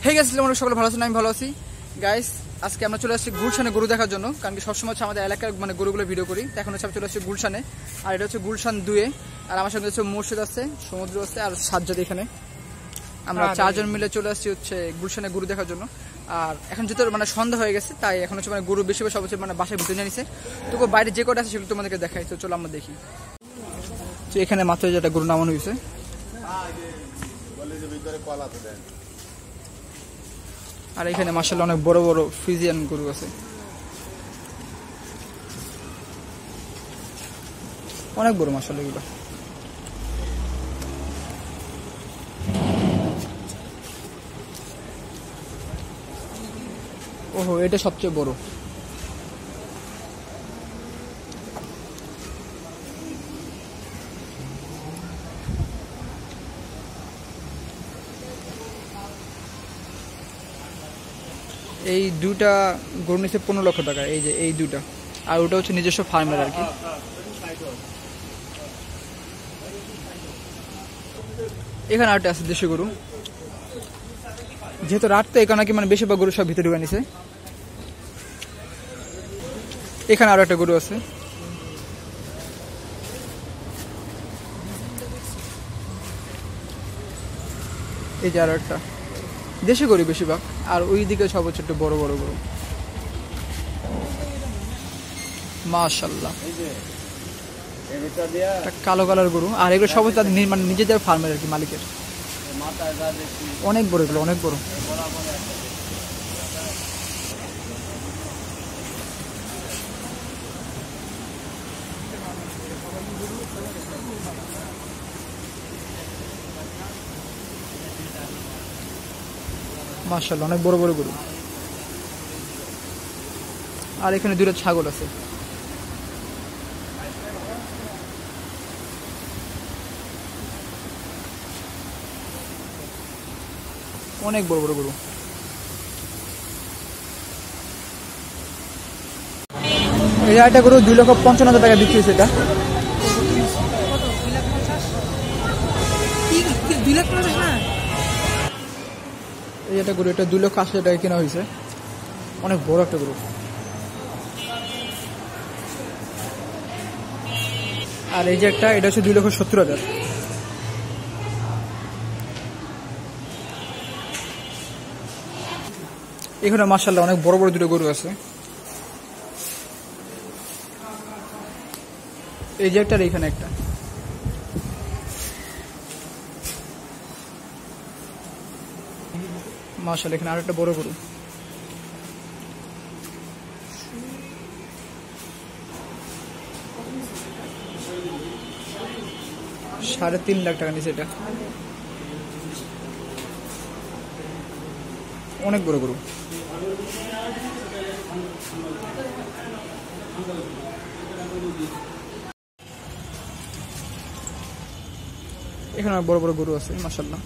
Hey guys, আমরা সকলে ভালো আছেন, আমি ভালো আছি। গাইস, আজকে আমরা চলে আসছি গুলশানে গরু দেখার জন্য, কারণ কি সবসময় হচ্ছে আমাদের এলাকার মানে গরুগুলো ভিডিও করি। এখন হচ্ছে আমি চলে আসছি গুলশানে, আর এটা হচ্ছে গুলশান 2-এ। আর আমার সঙ্গে হচ্ছে মসজিদ আছে, সমুদ্র আছে, আর সাজ্জাদ। এখানে আমরা 4 জন মিলে চলে আসছি হচ্ছে গুলশানে গরু দেখার জন্য। আর এখন যেহেতু মানে সন্ধ্যা হয়ে গেছে, তাই এখন হচ্ছে মানে গরু বেশি সব হচ্ছে মানে বাসায় ভিতরে নিয়ে নিছে। তবু বাইরে যে কটা আছে সেগুলো তোমাদেরকে দেখাই, তো চলো আমরা দেখি। তো এখানে মাত্র যেটা গরু নামানো হয়েছে, আর এখানে মাশাআল্লাহ অনেক বড় বড় ফ্রিজিয়ান গরু আছে, অনেক বড় মাশাআল্লাহ এগুলো। ওহো, এটা সবচেয়ে বড়। এই দুটা গরু নিচ্ছে 15 লক্ষ টাকা, এই যে এই দুটা। আর ওটা হচ্ছে নিজস্ব ফার্মের আর কি। এখানে আরেকটা আছে দেশি গরু, যেহেতু রাত তো এখানে কি মানে বেশিরভাগ গরু সব ভিতরে ঢুকে নিছে। এখানে আরো একটা গরু আছে, এই যে আরো একটা দেশি গরু বেশিরভাগ। আর ওই দিকে সব হচ্ছে একটু বড় বড় গরু মাশাআল্লাহ। একটা কালো কালার গরু, আর এগুলো সব তাদের মানে নিজেদের ফার্মের আর কি, মালিকের। অনেক বড় এগুলো, অনেক বড়। মাশাআল্লাহ অনেক বড় বড় গরু। আর এখানে দুটো ছাগল আছে। অনেক বড় বড় গরু। এই একটা গরু 2,55,000 টাকা বিক্রি হয়েছে। এটা এই একটা গরু, এটা 2,80,000 টাকা কেনা হয়েছে। অনেক বড় একটা গরু। আর এই যে একটা, এটা হচ্ছে 2,70,000। এখানে মাশাআল্লাহ অনেক বড় বড় দুটো গরু আছে। এই যে একটা, এখানে একটা। মাশাআল্লাহ এখানে আরেকটা বড় গরু। $3.5 লাখ টাকা নিচে এটা। অনেক বড় গরু। এখানে বড় বড় গরু আছে মাশাআল্লাহ।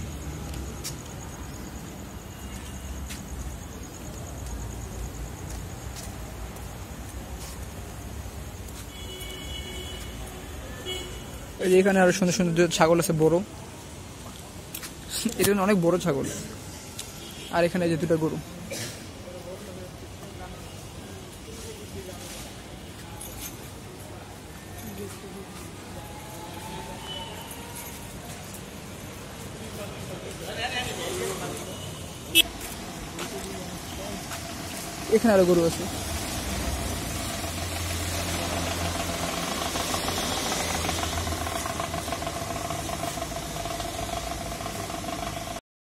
এই যে এখানে আরো সুন্দর সুন্দর ছাগল আছে বড়। এটা অনেক বড় ছাগল। আর এখানে যে দুটো গরু। এখানে আরো গরু আছে।